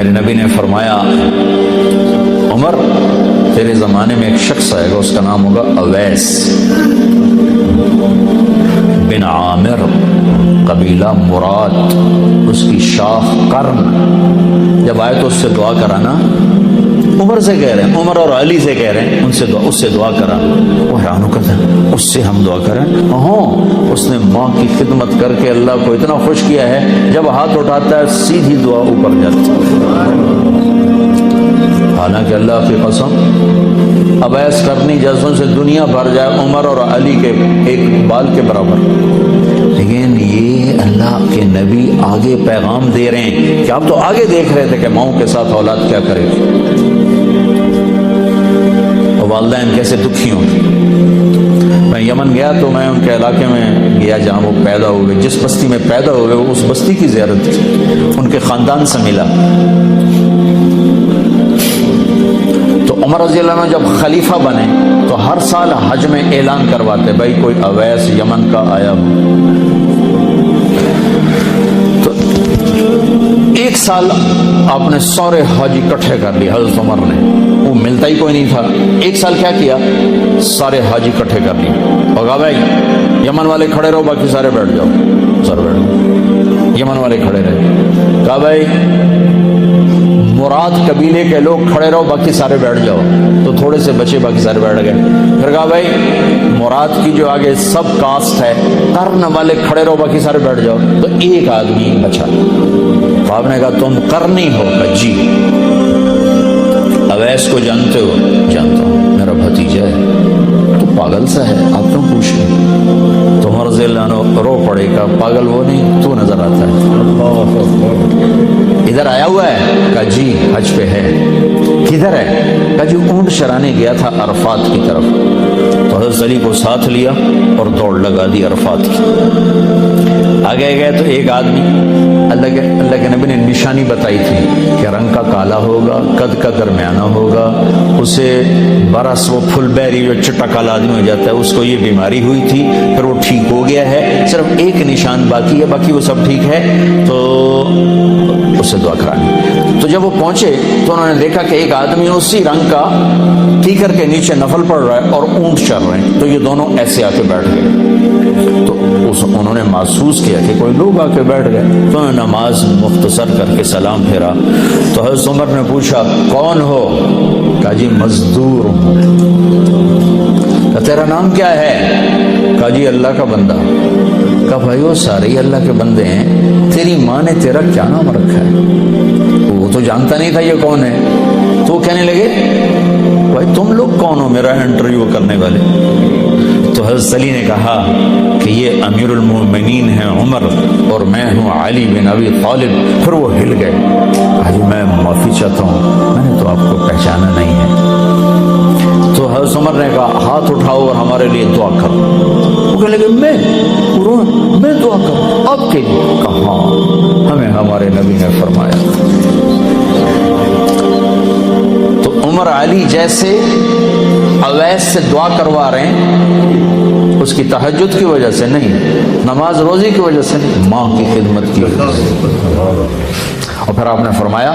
میرے نبی نے فرمایا عمر تیرے زمانے میں ایک شخص آئے گا، اس کا نام ہوگا اویس بن عامر، قبیلہ مراد، اس کی شاخ قرن۔ جب آئے تو اس سے دعا کرانا، عمر سے کہہ رہے ہیں، عمر اور علی سے کہہ رہے ہیں ان سے اس سے دعا کرا۔ وہ حیران ہو کر اس سے ہم دعا کریں؟ ہاں، اس نے ماں کی خدمت کر کے اللہ کو اتنا خوش کیا ہے، جب ہاتھ اٹھاتا ہے سیدھی دعا اوپر جاتی ہے۔ حالانکہ اللہ کی قسم اویس کرنی جیسوں سے دنیا بھر جائے عمر اور علی کے ایک بال کے برابر، لیکن یہ اللہ کے نبی آگے پیغام دے رہے ہیں کہ آپ تو آگے دیکھ رہے تھے کہ ماؤں کے ساتھ اولاد کیا کرے گی، اور والدین کیسے دکھی ہوں گے۔ میں یمن گیا تو میں ان کے علاقے میں گیا جہاں وہ پیدا ہوئے، جس بستی میں پیدا ہوئے وہ اس بستی کی زیارت کی، ان کے خاندان سے ملا۔ تو عمر رضی اللہ عنہ جب خلیفہ بنے تو ہر سال حج میں اعلان کرواتے بھائی کوئی اویس یمن کا آیا ہو۔ تو ایک سال آپ نے سارے حج اکٹھے کر لیے، حضرت عمر نے، وہ ملتا ہی کوئی نہیں تھا۔ ایک سال کیا کیا، سارے حج اکٹھے کر لیے اور کہا بھائی یمن والے کھڑے رہو، باقی سارے بیٹھ جاؤ، سر بیٹھ جاؤ۔ یمن والے کھڑے رہے، کہا بھائی مراد قبیلے کے لوگ کھڑے رہو، باقی سارے بیٹھ جاؤ، تو تھوڑے سے بچے باقی سارے بیٹھ گئے۔ پھر کہا بھائی مراد کی جو آگے سب کاسٹ ہے قرن والے کھڑے رہو، باقی سارے بیٹھ جاؤ، تو ایک آدمی بچا۔ آپ نے کہا تم قرنی ہو؟ جی۔ اویس کو جانتے ہو؟ جانتا ہوں، میرا بھتیجا ہے۔ تو پاگل سا ہے، آپ کیوں پوچھ رہے ہیں؟ تو عمر رضی اللہ عنہ رو پڑے گا، پاگل وہ نہیں تو نظر آتا ہے، ادھر آیا ہوا ہے؟ کہا جی حج پہ ہے۔ کدھر ہے؟ کہا جی اونٹ چرانے گیا تھا عرفات کی طرف۔ تو حضرت علی کو ساتھ لیا اور دوڑ لگا دی عرفات کی۔ آگے گئے تو ایک آدمی، اللہ کے نبی نے نشانی بتائی تھی کہ رنگ کا کالا ہوگا، قد کا درمیانہ ہوگا، اسے برس وہ پھل بیری جو چٹا کالا آدمی ہو جاتا ہے، اس کو یہ بیماری ہوئی تھی، پھر وہ ٹھیک ہو گیا ہے، صرف ایک نشان باقی ہے، باقی وہ سب ٹھیک ہے، تو اس سے دعا کرانی۔ تو جب وہ پہنچے تو انہوں نے دیکھا کہ ایک آدمی اسی رنگ کا کیکر کے نیچے نفل پڑ رہا ہے اور اونٹ چر رہے ہیں، تو یہ دونوں ایسے آ کے بیٹھ گئے۔ تو انہوں نے محسوس کیا کہ کوئی لوگ آ کے بیٹھ گئے، تو انہوں نے نماز مختصر کر کے سلام پھیرا۔ تو حضرت عمر نے پوچھا کون ہو؟ کہا جی مزدور ہوں۔ کہا تیرا نام کیا ہے؟ کہا جی اللہ کا بندہ۔ کہا بھائی وہ سارے ہی اللہ کے بندے ہیں، تیری ماں نے تیرا کیا نام رکھا ہے؟ وہ تو جانتا نہیں تھا یہ کون ہے۔ تو وہ کہنے لگے بھائی تم لوگ کون ہو میرا انٹرویو کرنے والے؟ تو حضرت علی نے کہا کہ یہ امیر المومنین ہیں عمر اور میں ہوں علی بن ابی طالب۔ پھر وہ ہل گئے، کہا جی میں معافی چاہتا ہوں، میں نے تو آپ کو پہچانا نہیں ہے۔ تو حضرت عمر نے کہا ہاتھ اٹھاؤ اور ہمارے لیے دعا کرو۔ وہ کہنے لگے میں دعا کروں آپ کے لیے؟ کہا ہمیں ہمارے نبی نے فرمایا۔ تو عمر علی جیسے اویس سے دعا کروا رہے ہیں، اس کی تہجد کی وجہ سے نہیں، نماز روزی کی وجہ سے نہیں، ماں کی خدمت کی وجہ سے۔ اور پھر آپ نے فرمایا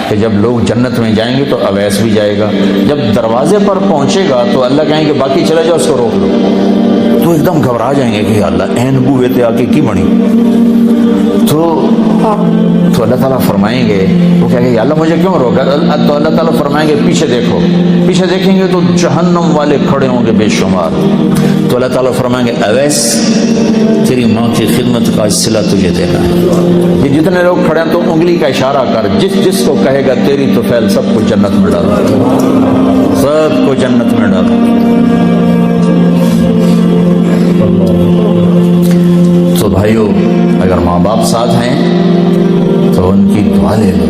کہ جب لوگ جنت میں جائیں گے تو اویس بھی جائے گا، جب دروازے پر پہنچے گا تو اللہ کہیں گے باقی چلے جاؤ، اس کو روک لو، تو ایک دم گھبرا جائیں گے کہ اللہ این بوئے تھے آ کے کی بڑی۔ تو اللہ تعالیٰ فرمائیں گے، وہ کہیں گے اللہ مجھے کیوں روکا؟ تو اللہ تعالیٰ فرمائیں گے پیچھے دیکھو، پیچھے دیکھیں گے تو جہنم والے کھڑے ہوں گے بے شمار۔ تو اللہ تعالیٰ فرمائیں گے اویس تیری ماں کی خدمت کا صلہ تجھے دینا ہے۔ یہ جتنے لوگ کھڑے ہیں تو انگلی کا اشارہ کر، جس کو کہے گا تیری تو فیل سب کو جنت میں ڈالا، سب کو جنت میں ڈالا۔ تو بھائیو اگر ماں باپ ساتھ ہیں تو ان کی دعا لے لو۔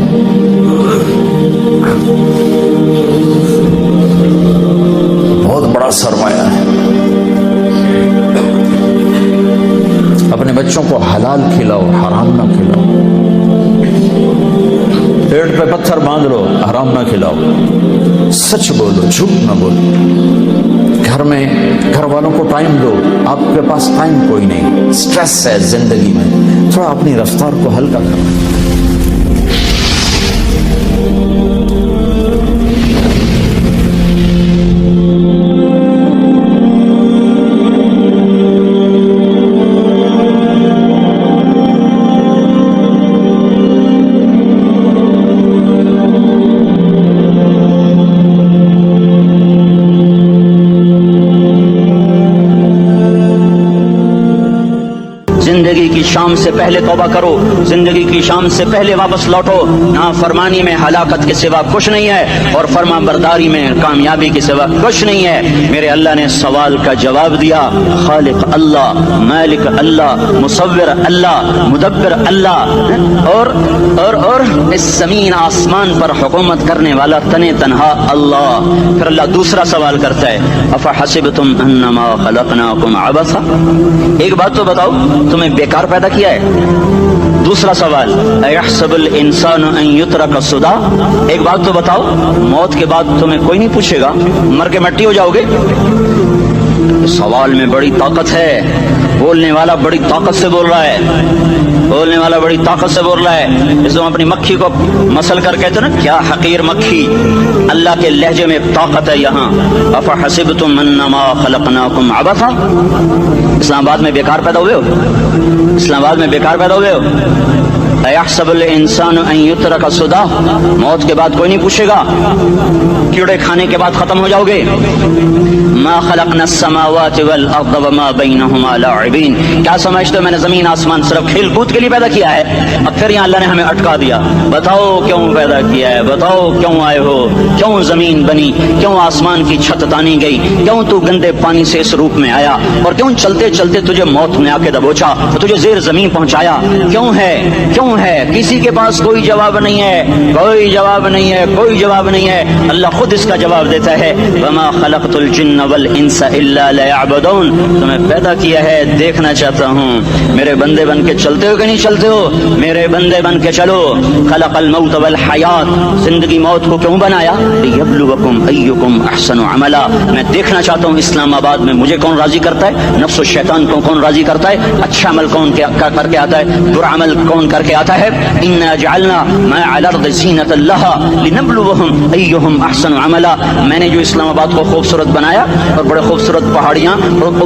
بہت بڑا سرمایہ ہے۔ اپنے بچوں کو حلال کھلاؤ، حرام نہ کھلاؤ۔ پیٹ پہ پتھر باندھ لو، حرام نہ کھلاؤ۔ سچ بولو، جھوٹ نہ بولو۔ گھر میں گھر والوں کو ٹائم دو، آپ کے پاس ٹائم کوئی نہیں، سٹریس ہے زندگی میں، تھوڑا اپنی رفتار کو ہلکا کرو۔ شام سے پہلے توبہ کرو، زندگی کی شام سے پہلے واپس لوٹو۔ نافرمانی میں ہلاکت کے سوا کچھ نہیں ہے، اور فرما برداری میں کامیابی کے سوا کچھ نہیں ہے۔ میرے اللہ نے سوال کا جواب دیا، خالق اللہ، مالک اللہ، مصور اللہ، مدبر اللہ، اور اس زمین آسمان پر حکومت کرنے والا تنے تنہا اللہ۔ پھر اللہ دوسرا سوال کرتا ہے، افحسبتم انما خلقناکم عبثا، ایک بات تو بتاؤ تمہیں بیکار پیدا کیا ہے؟ دوسرا سوال، ایحسب الانسان ان یترک سدی، ایک بات تو بتاؤ موت کے بعد تمہیں کوئی نہیں پوچھے گا، مر کے مٹی ہو جاؤ گے؟ سوال میں بڑی طاقت ہے، بولنے والا بڑی طاقت سے بول رہا ہے، بولنے والا بڑی طاقت سے بول رہا ہے۔ اس کو اپنی مکھی کو مسل کر کہتے ہیں نا، کیا حقیر مکھی، اللہ کے لہجے میں طاقت ہے یہاں۔ افحسبتم انما خلقناکم عبثا، اسلام آباد میں بیکار پیدا ہوئے ہو؟ اسلام آباد میں بیکار پیدا ہوئے ہو؟ ایحسب الانسان ان یترک سدی، موت کے بعد کوئی نہیں پوچھے گا، کیڑے کھانے کے بعد ختم ہو جاؤ گے۔ ما خلقنا السماوات والارض وما بینہما لاعبین، کیا سمجھتے ہو میں نے زمین آسمان صرف کھیل کود کے لیے پیدا کیا ہے؟ اب پھر یہاں اللہ نے ہمیں اٹکا دیا، بتاؤ کیوں پیدا کیا ہے، بتاؤ کیوں آئے ہو، کیوں زمین بنی، کیوں آسمان کی چھت تانی گئی، کیوں تو گندے پانی سے اس روپ میں آیا، اور کیوں چلتے چلتے تجھے موت نے آ کے دبوچا اور تجھے زیر زمین پہنچایا، کیوں ہے؟ کسی کے پاس کوئی جواب نہیں ہے، کوئی جواب نہیں ہے، کوئی جواب نہیں ہے۔ اللہ خود اس کا جواب دیتا ہے، وما خلقت الجن والانس الا لیعبدون، تمہیں پیدا کیا ہے دیکھنا چاہتا ہوں، میرے بندے بن کے چلتے ہو کہ نہیں چلتے ہو؟ میرے بندے بن کے چلو۔ خلق الموت والحیات، زندگی موت کو کیوں بنایا؟ لیبلوکم ایکم احسن عملا، میں دیکھنا چاہتا ہوں اسلام آباد میں مجھے کون راضی کرتا ہے، نفس و شیطان کو کون راضی کرتا ہے، اچھا عمل کون کر کے آتا ہے، برا عمل کون کر کے آتا ہے۔ انا جعلنا ما علی الارض زینۃ لها لنبلوہم ایہم احسن عملا، میں نے جو اسلام آباد کو خوبصورت بنایا، اور بڑے خوبصورت پہاڑیاں،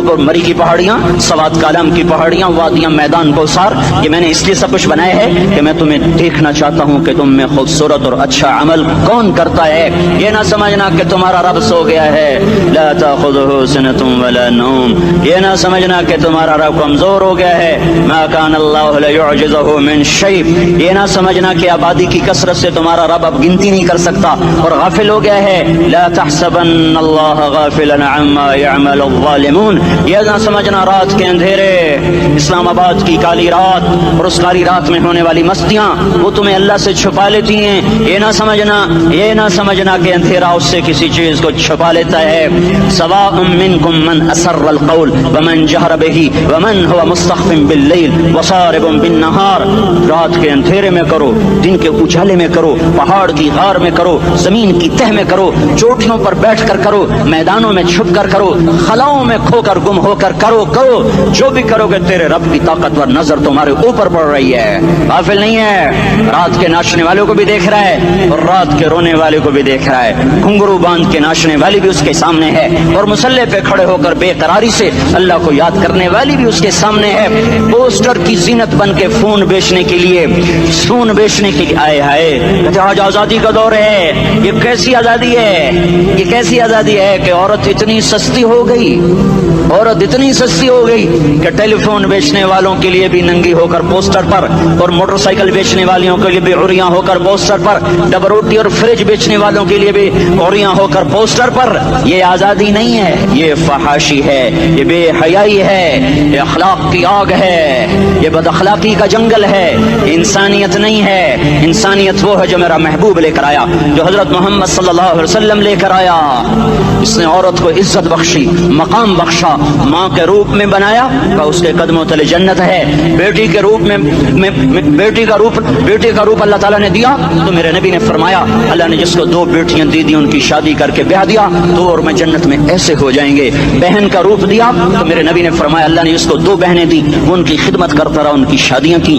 اور مری کی پہاڑیاں، سوات کالم کی پہاڑیاں، وادیاں، میدان کوثر، یہ میں نے اس لیے سب کچھ بنایا ہے کہ میں تمہیں دیکھنا چاہتا ہوں کہ تم میں خوبصورت اور اچھا عمل کون کرتا ہے۔ یہ نہ سمجھنا کہ تمہارا رب سو گیا ہے، لا تاخذہ سنۃ ولا نوم، یہ نہ سمجھنا کہ تمہارا رب کمزور ہو گیا ہے، ما کان اللہ لیعجزہ من شیء، یہ نہ سمجھنا کہ آبادی کی کثرت سے تمہارا رب اب گنتی نہیں کر سکتا اور غافل ہو گیا ہے، لا تحسبن اللہ غافلا عما يعمل الظالمون، یہ نہ سمجھنا رات کے اندھیرے، اسلام آباد کی کالی رات اور اس کالی رات میں ہونے والی مستیاں وہ تمہیں اللہ سے چھپا لیتی ہیں، یہ نہ سمجھنا کہ اندھیرا اس سے کسی چیز کو چھپا لیتا ہے۔ سواء منکم من اسر القول ومن جہر به ومن هو مستخف باللیل وصارب بالنہار، رات کے اندھیرے میں کرو، دن کے اجالے میں کرو، پہاڑ کی غار میں کرو، زمین کی تہ میں کرو، چوٹیوں پر بیٹھ کر کرو، میدانوں میں چھپ کر کرو، خلاؤں میں کھو کر گم ہو کر کرو، جو بھی کرو گے تیرے رب کی طاقتور نظر تمہارے اوپر پڑ رہی ہے، غافل نہیں ہے۔ رات کے ناچنے والوں کو بھی دیکھ رہا ہے اور رات کے رونے والے کو بھی دیکھ رہا ہے، گھنگرو باندھ کے ناچنے والی بھی اس کے سامنے ہے، اور مسلح پہ کھڑے ہو کر بے قراری سے اللہ کو یاد کرنے والی بھی اس کے سامنے ہے۔ پوسٹر کی زینت بن کے فون بیچنے کے لیے آئے ہائے، آج آزادی کا دور ہے، یہ کیسی آزادی ہے، یہ کیسی آزادی ہے کہ عورت اتنی سستی ہو گئی، عورت اتنی سستی ہو گئی کہ ٹیلی فون بیچنے والوں کے لیے بھی ننگی ہو کر پوسٹر پر، اور موٹر سائیکل بیچنے والوں کے لیے بھی عریاں ہو کر پوسٹر پر، ڈبل روٹی اور فریج بیچنے والوں کے لیے بھی عریاں ہو کر پوسٹر پر۔ یہ آزادی نہیں ہے، یہ فحاشی ہے، یہ بے حیائی ہے، یہ اخلاق کی آگ ہے، یہ بد اخلاقی کا جنگل ہے، انسانیت نہیں ہے۔ انسانیت وہ ہے جو میرا محبوب لے کر آیا، جو حضرت محمد صلی اللہ علیہ وسلم لے کر آیا۔ اس نے عورت کو عزت بخشی، مقام بخشا، ماں کے روپ میں بنایا کہ اس کے قدموں تلے جنت ہے، بیٹی کے روپ میں بیٹی کا روپ اللہ تعالیٰ نے دیا تو میرے نبی نے فرمایا اللہ نے جس کو 2 بیٹیاں دی ان کی شادی کر کے بیاہ دیا تو اور میں جنت میں ایسے ہو جائیں گے۔ بہن کا روپ دیا تو میرے نبی نے فرمایا اللہ نے جس کو 2 بہنیں دی وہ ان کی خدمت کرتا رہا، ان کی شادیاں کی،